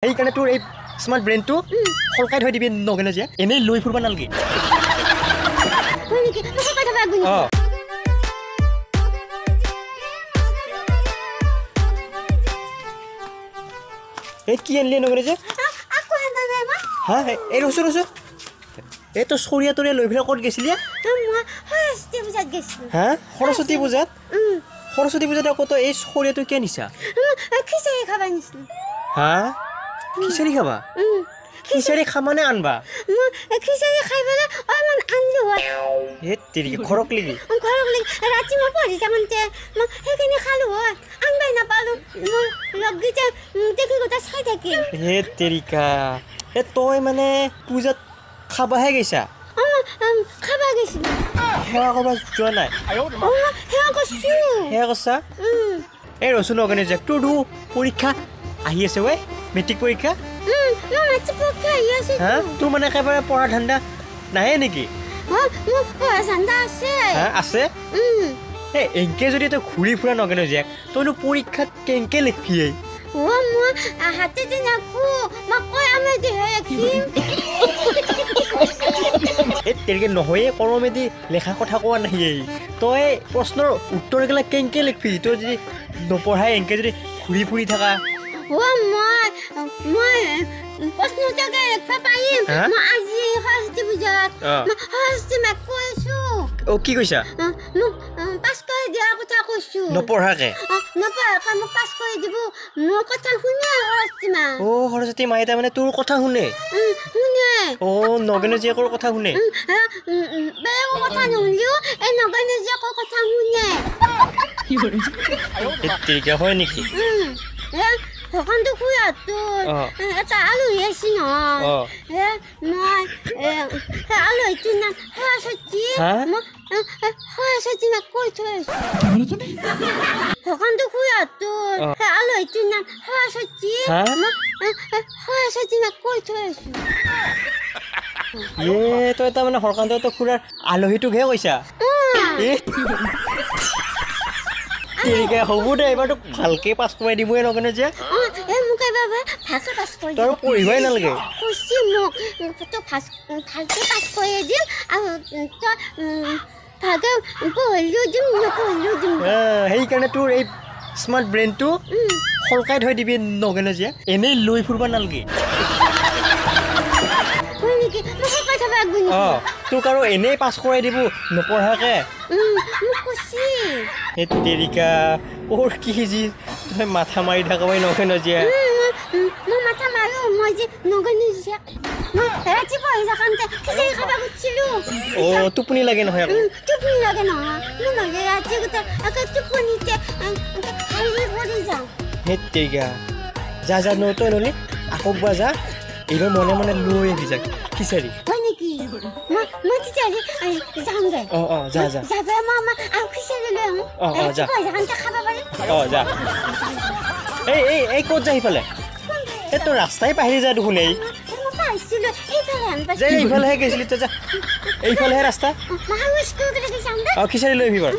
সেইকাৰণে তোৰ এই স্মাৰ্ট ব্ৰেইনটো সলকাই থৈ দিবি নগেনে যে এনেই লৈ ফুৰিব নালাগে এই কি আনলি নগেনে যে হা এই ৰচো ৰচো এই তো চৰিয়া তৰিয়া লৈ পেলাই ক'ত গৈছিলি হা সৰস্বতী পূজাত সৰস্বতী পূজাত আকৌ তই এই চৰিয়াটো কিয় নিছা হা খিচাৰি খাবা খিচাৰি খামানে আনবা খিচাৰি খাই পেলাই অলপমান আনলো হে তেৰি ঘৰক লাগি ৰাতি মই পঢ়ি থাকোঁতে মই সেইখিনি খালো হয় আনবাই নাপালো মোৰ লগগীতা দেখি গোটা চাই থাকিল হে তেৰিকা এ তই মানে পূজাত খাবাহে গৈছা খাবা গৈছিলো সেৱা কৰিব যোৱা নাই সেৱা কৰিছো সেৱা কৰছা এই ৰচোন নগেনে যে তোৰতো পৰীক্ষা আহি আছে ঐ মেট্ৰিক পৰীক্ষা হা তোৰ মানে একেবাৰে পঢ়া ধান্দা নাহে নেকি আছে এই এনকে যদি তই ঘূৰি ফুৰা নগেনে যে তইনো পৰীক্ষাত কেনেকে লিখিবি এই তেনেকে নহয়ে কলমেদি লেখা কথা কোৱা নাহিয়ে তই প্ৰশ্নৰ উত্তৰগিলা কেনেকে লিখিবি তই যদি নপঢ়াই এনেকে যদি ঘূৰি ফুৰি থাকা কি কৈছা নপঢ়াকে সৰস্বতী মায়ে তাৰমানে তোৰ কথা শুনে নগেনে জীয়েকৰ কথা শুনে হয় নেকি সকামটো খুয়াতো এটা আলহী আছে নহয় মই আলহীটোৰ নাম সৰস্বতী সৰস্বতী মাক কৈ থৈ আছো সকামটো খুয়াতো আলহীটোৰ নাম সৰস্বতী সৰস্বতী মাক কৈ থৈ আছো তই তাৰমানে সৰকান্ত খুৰাৰ আলহীটোকহে কৈছা হ'ব দে এইবাৰতো ভালকে পাছ কৰাই দিবই নগেনে যে তই পঢ়িবই নালাগে সেইকাৰণে তোৰ এই স্মাৰ্ট ব্ৰেইনটো সলকাই থৈ দিবি নগেনে যে এনেই লৈ ফুৰিব নালাগে তোক আৰু এনেই পাছ কৰাই দিব নপঢ়াকে তেৰিকা ক'ৰ কি যি তই মাথা মাৰি থাকবাই নগেনে যে টোপনি লাগে নহয় তেৰিকা যা যা তই নলি আকৌ বা যা এইবাৰ মনে মনে লৈ আহি যা খিচাৰি যা যা যা এই ক'ত যা সিফালে এই তোৰ ৰাস্তাই পাহৰি যা দেখোন এইফালেহে গৈছিলি তই যা এইফালেহে ৰাস্তা খিচাৰি লৈ আহিবি বাৰু